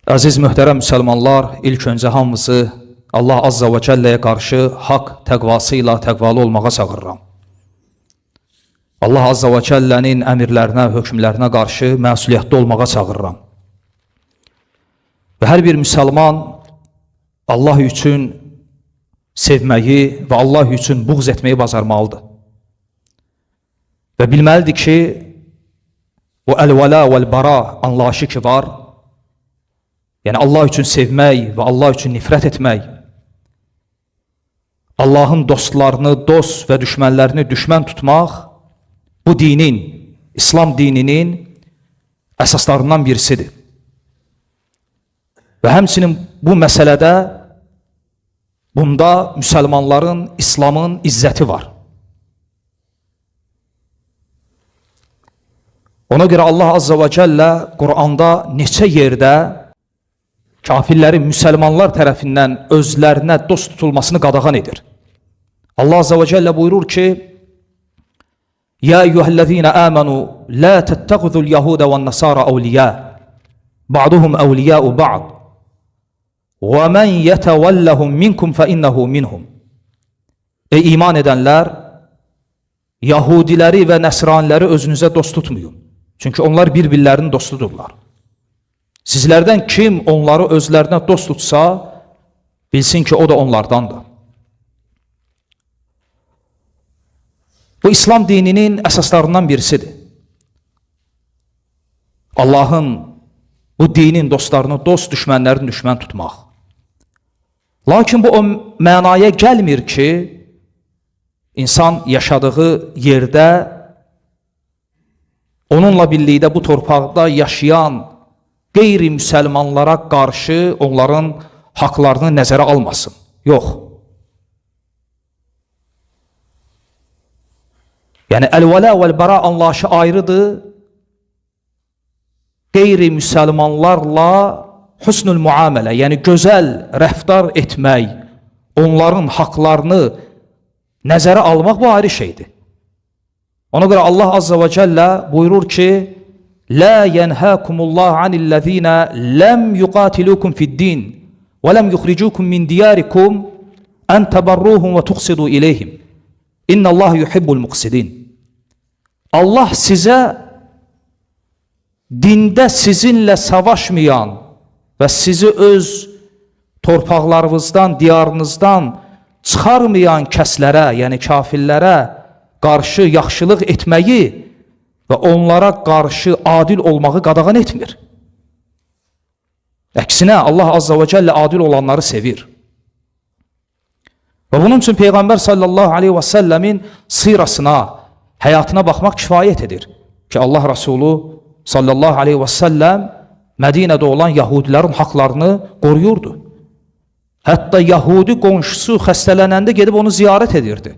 Aziz mühtərəm müsəlmanlar, ilk öncə hamımızı Allah Azza və Cəlləyə qarşı haqq təqvası ilə təqvalı olmağa çağırıram. Allah Azza və Cəllənin əmirlərinə, hökmlərinə qarşı məsuliyyətli olmağa çağırıram. Və hər bir müsəlman Allah üçün sevməyi və Allah üçün buğz etməyi bacarmalıdır. Və bilməlidir ki, o əl-vəla vəl-bara anlayışı ki var, yəni Allah üçün sevmək və Allah üçün nifrət etmək, Allahın dostlarını dost və düşmənlərini düşmən tutmaq, bu dinin, İslam dininin əsaslarından birisidir. Və həmçinin bu məsələdə, bunda müsəlmanların, İslamın izzəti var. Ona görə Allah Azza və Cəllə Quranda neçə yerdə kafirlərin müsəlmanlar tərəfindən özlərinə dost tutulmasını qadağan edir. Allah Azza və Cəllə buyurur ki, Ya eyyuhəl-ləzīnə əmənu, la təttəğudul yahudə və nəsara əvliyə, ba'duhum əvliyəu ba'd, və mən yətəvəlləhum minkum fə innəhu minhum. Ey iman edənlər, Yahudiləri və Nəsraniləri özünüzə dost tutmayın. Çünki onlar bir-birlərinin dostudurlar. Sizlərdən kim onları özlərinə dost tutsa, bilsin ki, o da onlardandır. Bu, İslam dininin əsaslarından birisidir. Allahın bu dinin dostlarını dost, düşmənlərini düşmən tutmaq. Lakin bu o mənaya gəlmir ki, insan yaşadığı yerdə, onunla birlikdə bu torpaqda yaşayan qeyri-müsəlmanlara qarşı onların haqlarını nəzərə almasın. Yox. Yəni, əl-vəla vəl-bara anlayışı ayrıdır. Qeyri-müsəlmanlarla husnul muamələ, yəni gözəl rəftar etmək, onların haqlarını nəzərə almaq bu ayrı şeydir. Ona görə Allah Azza və Cəllə buyurur ki, La yenhâkumullah anillezîne lem yuqatilukum fid-din ve lem yukhrijukum min diyarikum en tebarruhum ve tuqsidu ileyhim. İnnallâhu yuhibbul muqsidin. Allah sizə dində sizinlə savaşmayan və sizi öz torpaqlarınızdan, diyarınızdan çıxarmayan kəslərə, yəni kafirlərə qarşı yaxşılıq etməyi və onlara qarşı adil olmağı qadağan etmir. Əksinə, Allah Azza və Cəllə adil olanları sevir. Və bunun üçün Peyğəmbər sallallahu aleyhi və səlləmin sirasına, həyatına baxmaq kifayət edir. Ki, Allah Rasulü sallallahu aleyhi və səlləm Mədinədə olan Yahudilərin haqlarını qoruyurdu. Hətta Yahudi qonşusu xəstələnəndə gedib onu ziyarət edirdi.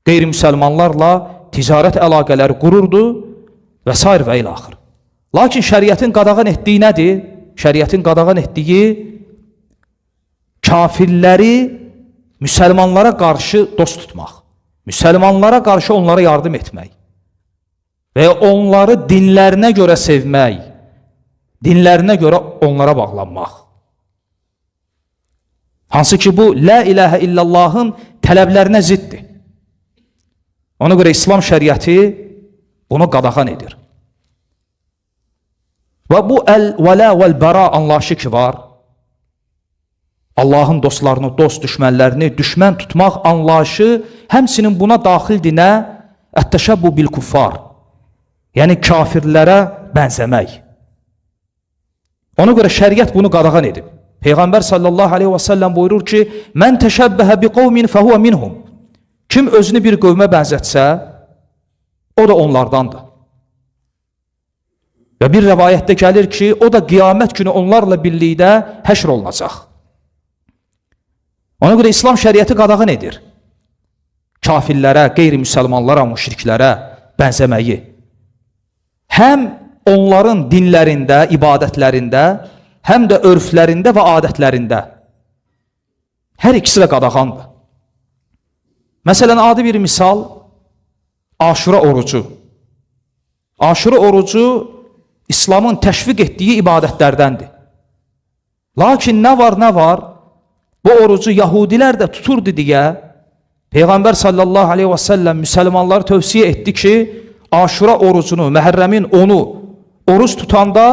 Qeyri-müsəlmanlarla ticarət əlaqələri qururdu və s. və ilə axır. Lakin şəriətin qadağan etdiyi nədir? Şəriətin qadağan etdiyi kafirləri müsəlmanlara qarşı dost tutmaq, müsəlmanlara qarşı onlara yardım etmək və onları dinlərinə görə sevmək, dinlərinə görə onlara bağlanmaq. Hansı ki, bu, la ilahə illallahın tələblərinə ziddir. Ona görə İslam şəriəti bunu qadağan edir. Və bu əl-vəla vəl-bara anlayışı ki var, Allahın dostlarını, dost düşmənlərini düşmən tutmaq anlayışı həmçinin buna daxildir nə? Ət-təşəbbu bil-kuffar, yəni kafirlərə bənzəmək. Ona görə şəriət bunu qadağan edib. Peyğəmbər sallallahu aleyhi və səlləm buyurur ki, Mən təşəbbəhə bi qovmin fəhuvə minhum. Kim özünü bir qövmə bənzətsə, o da onlardandır. Və bir rəvayətdə gəlir ki, o da qiyamət günü onlarla birlikdə həşr olunacaq. Ona görə İslam şəriəti qadağan edir. Kafirlərə, qeyri-müsəlmanlara, müşriklərə bənzəməyi. Həm onların dinlərində, ibadətlərində, həm də örflərində və adətlərində. Hər ikisi də qadağandır. Məsələn, adi bir misal, Aşura orucu. Aşura orucu İslamın təşviq etdiyi ibadətlərdəndir. Lakin nə var? Bu orucu Yahudilər də tuturdu deyə Peyğəmbər sallallahu aleyhi və səlləm müsəlmanları tövsiyə etdi ki, Aşura orucunu, Məhərrəmin onu oruç tutanda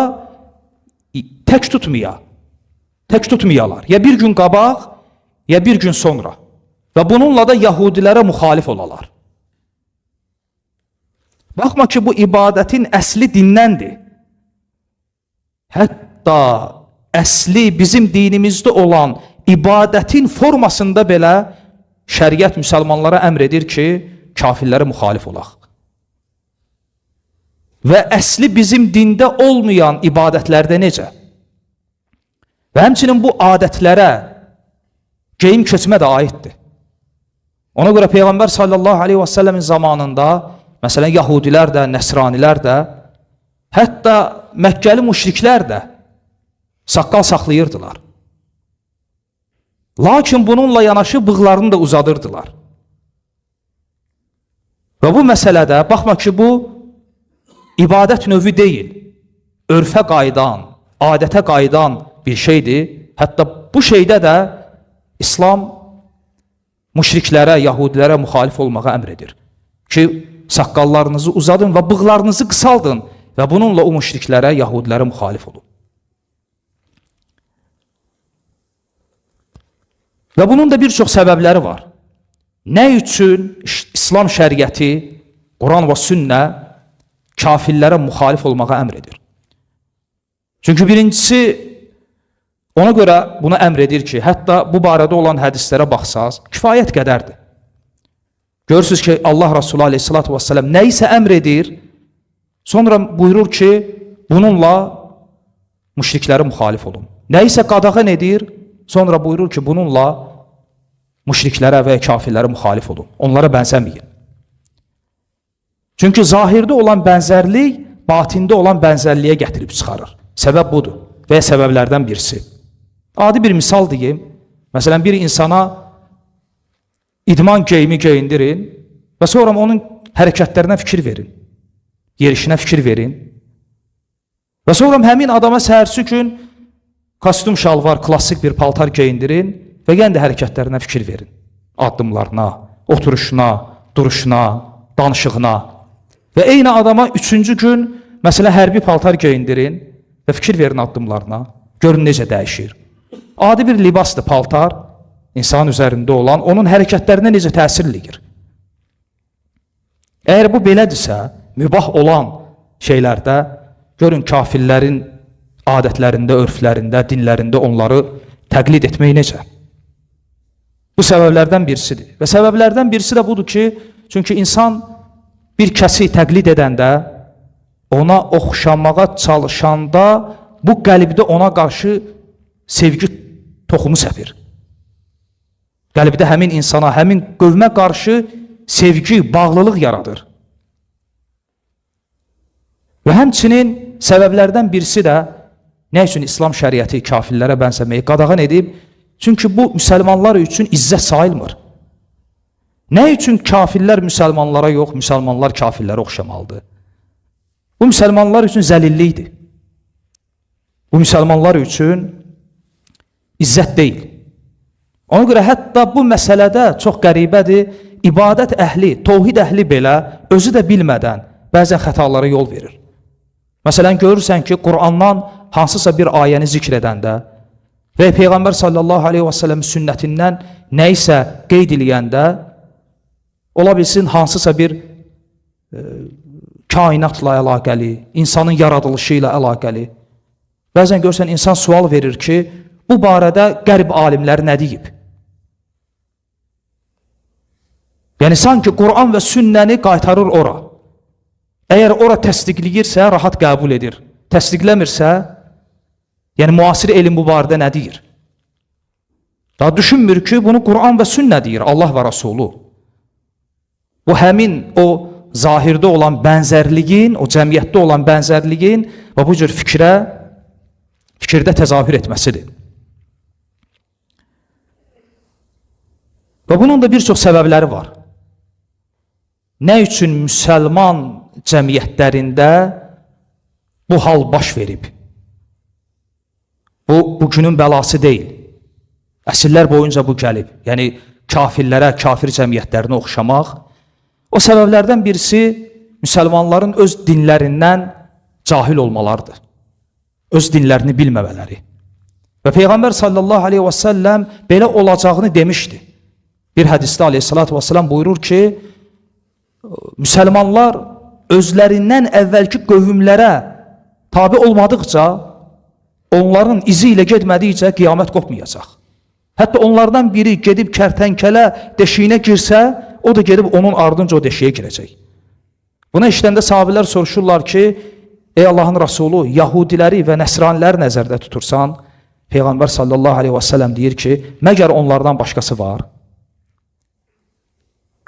tək tutmayalar. Ya bir gün qabaq, ya bir gün sonra. Və bununla da Yahudilərə müxalif olalar. Baxma ki, bu ibadətin əsli dindəndir. Hətta əsli bizim dinimizdə olan ibadətin formasında belə şəriət müsəlmanlara əmr edir ki, kafirlərə müxalif olaq. Və əsli bizim dində olmayan ibadətlərdə necə? Və həmçinin bu adətlərə geyim keçmə də aiddir. Ona görə Peyğəmbər sallallahu aleyhi və səlləmin zamanında, məsələn, Yahudilər də, Nəsranilər də, hətta Məkkəli müşriklər də saqqal saxlayırdılar. Lakin bununla yanaşı bığlarını da uzadırdılar. Və bu məsələdə, baxma ki, bu ibadət növü deyil, örfə qaydan, adətə qaydan bir şeydir. Hətta bu şeydə də İslam müşriklərə, Yahudilərə müxalif olmağa əmr edir. Ki, saqqallarınızı uzadın və bığlarınızı qısaldın və bununla o müşriklərə, Yahudilərə müxalif olun. Və bunun da bir çox səbəbləri var. Nə üçün İslam şəriəti, Quran və sünnə kafirlərə müxalif olmağa əmr edir? Çünki birincisi, ona görə buna əmr edir ki, hətta bu barədə olan hədislərə baxsaz, kifayət qədərdir. Görürsünüz ki, Allah Resulü aleyhissalatü vesselam nə isə əmr edir, sonra buyurur ki, bununla müşriklərə müxalif olun. Nə isə qadağan edir, sonra buyurur ki, bununla müşriklərə və kafirlərə müxalif olun. Onlara bənzəməyin. Çünki zahirdə olan bənzərlik, batində olan bənzərliyə gətirib çıxarır. Səbəb budur və ya səbəblərdən birisi. Adi bir misal deyim. Məsələn, bir insana idman geyimi geyindirin və sonra onun hərəkətlərinə fikir verin. Yerişinə fikir verin. Və sonra həmin adama səhərsi gün kostyum şalvar, klassik bir paltar geyindirin və yenə də hərəkətlərinə fikir verin. Addımlarına, oturuşuna, duruşuna, danışığına. Və eyni adama üçüncü gün, məsələn, hərbi paltar geyindirin və fikir verin addımlarına. Görün necə dəyişir. Adi bir libasdır paltar, insan üzərində olan, onun hərəkətlərinə necə təsir eləyir. Əgər bu belədirsə, mübah olan şeylərdə, görün kafirlərin adətlərində, örflərində, dinlərində onları təqlid etmək necə? Bu səbəblərdən birisidir. Və səbəblərdən birisi də budur ki, çünki insan bir kəsi təqlid edəndə, ona oxşamağa çalışanda, bu qəlbdə ona qarşı sevgi toxumu səpir. Qəlbdə həmin insana, həmin qövmə qarşı sevgi, bağlılıq yaradır. Və həmçinin səbəblərdən birisi də nə üçün İslam şəriəti kafirlərə bənzəməyi qadağan edib? Çünki bu müsəlmanlar üçün izzət sayılmır. Nə üçün kafirlər müsəlmanlara yox, müsəlmanlar kafirlərə oxşamalıdır? Bu müsəlmanlar üçün zəlillikdir. Bu müsəlmanlar üçün izzət deyil. Ona görə hətta bu məsələdə çox qəribədir, ibadət əhli, tövhid əhli belə özü də bilmədən bəzən xətalara yol verir. Məsələn, görürsən ki, Qurandan hansısa bir ayəni zikr edəndə və Peyğəmbər sallallahu aleyhi və səlləm sünnətindən nə isə qeyd eləyəndə, ola bilsin hansısa bir kainatla əlaqəli, insanın yaradılışı ilə əlaqəli. Bəzən görürsən, insan sual verir ki, bu barədə qərb alimləri nə deyib? Yəni, sanki Quran və sünnəni qaytarır ora. Əgər ora təsdiqləyirsə, rahat qəbul edir. Təsdiqləmirsə, yəni müasir elm bu barədə nə deyir? Daha düşünmür ki, bunu Quran və sünnə deyir, Allah və Rasulü. Bu həmin o zahirdə olan bənzərliyin, o cəmiyyətdə olan bənzərliyin və bu cür fikirdə təzahür etməsidir. Və bunun da bir çox səbəbləri var. Nə üçün müsəlman cəmiyyətlərində bu hal baş verib? Bu bugünün bəlası deyil. Əsrlər boyunca bu gəlib. Yəni kafirlərə, kafir cəmiyyətlərinə oxşamaq. O səbəblərdən birisi müsəlmanların öz dinlərindən cahil olmalarıdır. Öz dinlərini bilməmələri. Və Peyğəmbər sallallahu aleyhi və səlləm belə olacağını demişdi. Bir hədisdə aleyhissalatü vesselam buyurur ki, müsəlmanlar özlərindən əvvəlki qövmlərə tabi olmadıqca, onların izi ilə getmədikcə qiyamət qopmayacaq. Hətta onlardan biri gedib kərtənkələ deşiyinə girsə, o da gedib onun ardınca o deşiyə girəcək. Buna işləndə sahabilər soruşurlar ki, ey Allahın Rasulü, Yahudiləri və Nəsraniləri nəzərdə tutursan, Peyğəmbər sallallahu aleyhi və səlləm deyir ki, məgər onlardan başqası var?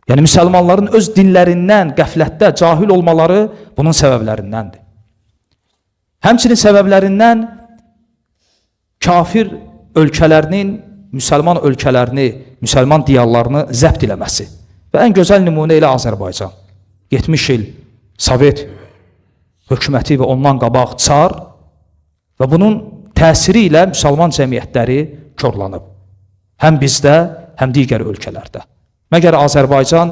Yəni, müsəlmanların öz dinlərindən, qəflətdə, cahil olmaları bunun səbəblərindəndir. Həmçinin səbəblərindən kafir ölkələrinin, müsəlman ölkələrini, müsəlman diyarlarını zəbt eləməsi. Və ən gözəl nümunə ilə Azərbaycan. 70 il Sovet hökuməti və ondan qabaq çar və bunun təsiri ilə müsəlman cəmiyyətləri körlanıb. Həm bizdə, həm digər ölkələrdə. Məgər Azərbaycan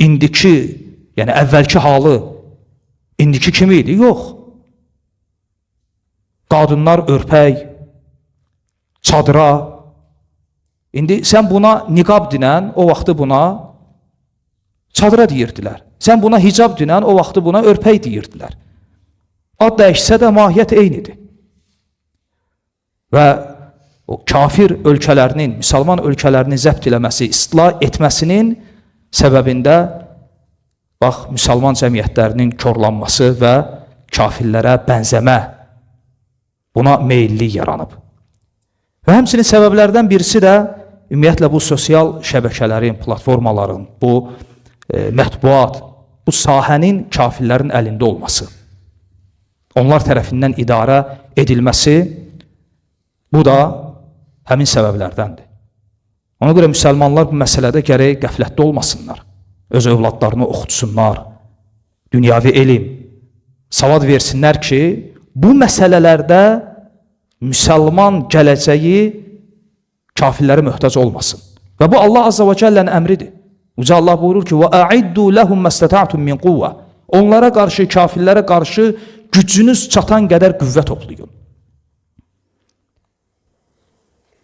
indiki, yəni əvvəlki halı indiki kimi idi? Yox. Qadınlar örpək, çadıra. İndi sən buna niqab dinən, o vaxtı buna çadıra deyirdilər. Sən buna hicab dinən, o vaxtı buna örpək deyirdilər. Ad dəyişsə də mahiyyət eynidir. Və o kafir ölkələrinin, müsəlman ölkələrini zəbt eləməsi, istila etməsinin səbəbində bax, müsəlman cəmiyyətlərinin körlanması və kafirlərə bənzəmə, buna meyillik yaranıb. Və həmçinin səbəblərdən birisi də ümumiyyətlə bu sosial şəbəkələrin, platformaların, bu mətbuat, bu sahənin kafirlərin əlində olması, onlar tərəfindən idarə edilməsi, bu da həmin səbəblərdəndir. Ona görə müsəlmanlar bu məsələdə gərək qəflətdə olmasınlar. Öz övladlarını oxutsunlar, dünyavi elm, savad versinlər ki, bu məsələlərdə müsəlman gələcəyi kafirlərə möhtac olmasın. Və bu Allah Azza və Cəllənin əmridir. Uca Allah buyurur ki, وَأَعِدُّوا لَهُمْ مَسْتَتَعْتُمْ مِنْ قُوَّةِ Onlara qarşı, kafirlərə qarşı gücünüz çatan qədər qüvvə toplayın.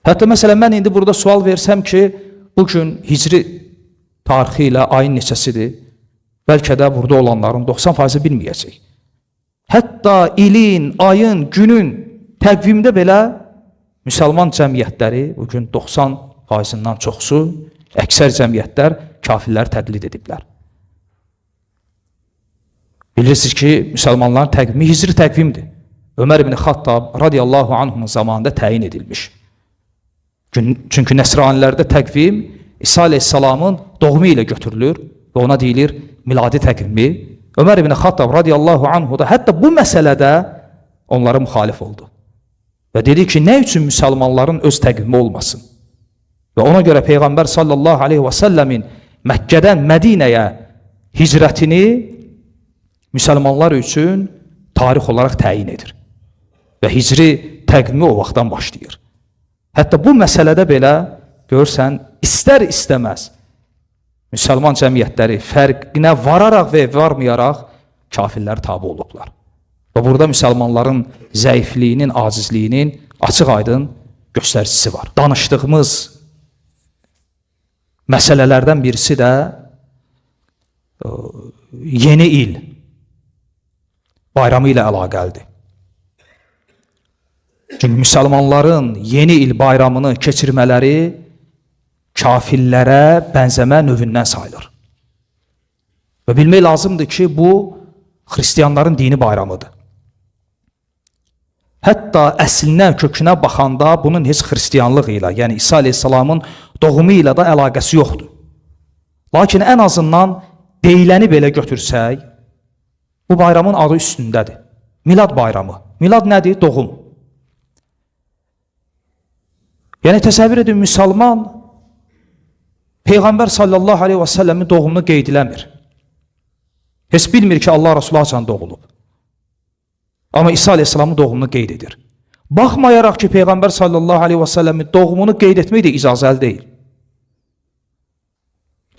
Hətta məsələn, mən indi burada sual versəm ki, bugün hicri tarixi ilə ayın neçəsidir, bəlkə də burada olanların 90% bilməyəcək. Hətta ilin, ayın, günün təqvimdə belə müsəlman cəmiyyətləri, bugün 90%-dən çoxsu, əksər cəmiyyətlər kafirləri təqlid ediblər. Bilirsiniz ki, müsəlmanların təqvimi hicri təqvimdir. Ömər ibn Xattab radiyallahu anhunun zamanında təyin edilmiş. Çünki nəsranilərdə təqvim İsa aleyhissalamın doğumu ilə götürülür və ona deyilir miladi təqvimi. Ömər ibn Xattab radiyallahu anhu da hətta bu məsələdə onlara müxalif oldu. Və dedi ki, nə üçün müsəlmanların öz təqvimi olmasın? Və ona görə Peyğəmbər sallallahu aleyhi və səlləmin Məkkədən Mədinəyə hicrətini müsəlmanlar üçün tarix olaraq təyin edir. Və hicri təqvimi o vaxtdan başlayır. Hətta bu məsələdə belə görsən, istər-istəməz müsəlman cəmiyyətləri fərqinə vararaq və varmayaraq kafirlər tabi olublar. Və burada müsəlmanların zəifliyinin, acizliyinin açıq-aydın göstəricisi var. Danışdığımız məsələlərdən birisi də yeni il bayramı ilə əlaqəlidir. Çünki müsəlmanların yeni il bayramını keçirmələri kafirlərə bənzəmə növündən sayılır. Və bilmək lazımdır ki, bu xristiyanların dini bayramıdır. Hətta əslinə, kökünə baxanda bunun heç xristiyanlıq ilə, yəni İsa aleyhissalamın doğumu ilə də əlaqəsi yoxdur. Lakin ən azından deyiləni belə götürsək, bu bayramın adı üstündədir. Milad bayramı. Milad nədir? Doğum. Yəni təsəvvür edin, müsəlman Peyğəmbər sallallahu aleyhi və səlləmin doğumunu qeyd eləmir. Heç bilmir ki, Allah Rasulü haçan doğulub. Amma İsa aleyhissalamın doğumunu qeyd edir. Baxmayaraq ki, Peyğəmbər sallallahu aleyhi və səlləmin doğumunu qeyd etmək də icazəli deyil.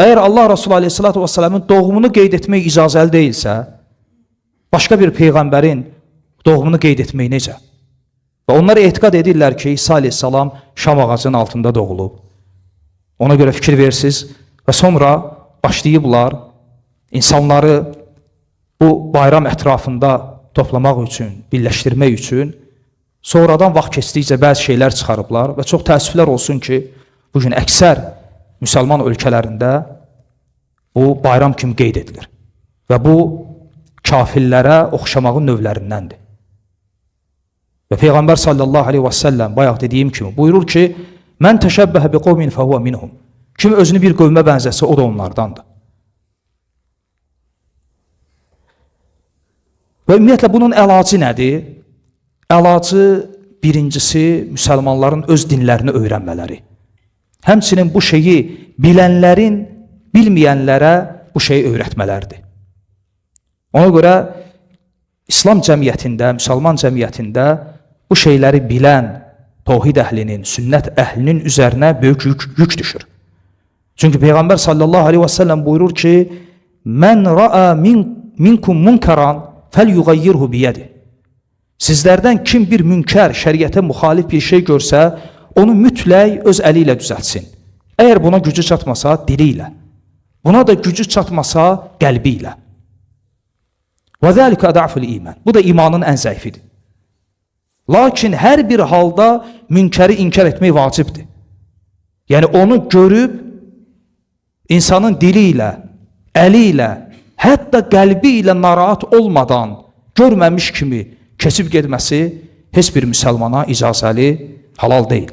Əgər Allah Resulü aleyhissalatu və səlləmin doğumunu qeyd etmək icazəli deyilsə, başqa bir Peyğəmbərin doğumunu qeyd etmək necə? Və onlar etiqad edirlər ki, İsa aleyhissalam şam ağacının altında doğulub. Ona görə fikir versiz və sonra başlayıblar insanları bu bayram ətrafında toplamaq üçün, birləşdirmək üçün. Sonradan vaxt keçdikcə bəzi şeylər çıxarıblar və çox təəssüflər olsun ki, bugün əksər müsəlman ölkələrində bu bayram kimi qeyd edilir. Və bu kafirlərə oxşamağın növlərindəndir. Və Peyğəmbər sallallahu aleyhi və səlləm bayaq dediyim kimi buyurur ki, mən təşəbbəhə bi qovmin fəhuvə minhum. Kim özünü bir qövmə bənzəsə, o da onlardandır. Və ümumiyyətlə bunun əlacı nədir? Əlacı birincisi müsəlmanların öz dinlərini öyrənmələri. Həmçinin bu şeyi bilənlərin bilməyənlərə bu şeyi öyrətmələrdir. Ona görə İslam cəmiyyətində, müsəlman cəmiyyətində bu şeyləri bilən təvhid əhlinin, sünnət əhlinin üzərinə böyük yük düşür. Çünki Peyğəmbər sallallahu aleyhi və səlləm buyurur ki, mən ra'a minkum munkaran fəlyuğayyirhu biyədi. Sizlərdən kim bir münkər, şəriətə müxalif bir şey görsə, onu mütləq öz əli ilə düzəltsin. Əgər buna gücü çatmasa, dili ilə. Buna da gücü çatmasa, qəlbi ilə. Və zəlikə ədəfül iman. Bu da imanın ən zəifidir. Lakin hər bir halda münkəri inkar etmək vacibdir. Yəni onu görüb, insanın dili ilə, əli ilə, hətta qəlbi ilə narahat olmadan, görməmiş kimi keçib getməsi heç bir müsəlmana icazəli, halal deyil.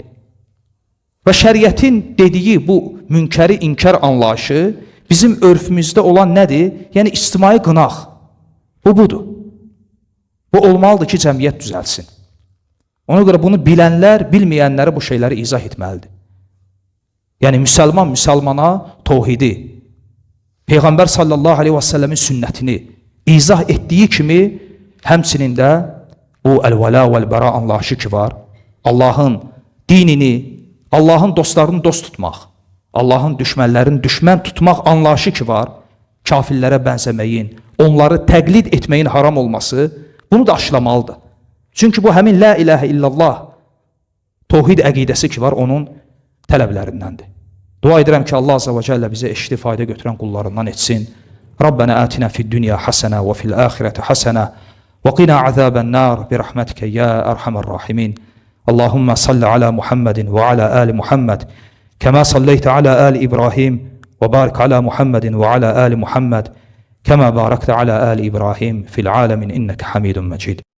Və şəriətin dediyi bu münkəri inkar anlayışı bizim örfümüzdə olan nədir? Yəni ictimai qınaq. Bu budur. Bu olmalıdır ki, cəmiyyət düzəlsin. Ona görə bunu bilənlər, bilməyənlərə bu şeyləri izah etməlidir. Yəni müsəlman müsəlmana təvhidi, Peyğəmbər sallallahu aleyhi və səlləmin sünnətini izah etdiyi kimi, həmçinin də bu əl-vəla vəl-bəra anlayışı ki var, Allahın dinini, Allahın dostlarını dost tutmaq, Allahın düşmənlərini düşmən tutmaq anlayışı ki var, kafirlərə bənzəməyin, onları təqlid etməyin haram olması, bunu da aşılamalıdır. Çünki bu həmin la ilahə illallah təvhid əqidəsi ki var, onun tələblərindəndir. Dua edirəm ki, Allah azza və cəllə bizə eşitli fayda götürən qullarından etsin. Rabbənə ətinə fid-dünya həsənə və fil-əxirəti həsənə وقنا عذاب النار برحمتك يا أرحم الراحمين اللهم صل على محمد وعلى آل محمد كما صليت على آل إبراهيم وبارك على محمد وعلى آل محمد كما باركت على آل إبراهيم في العالمين إنك حميد مجيد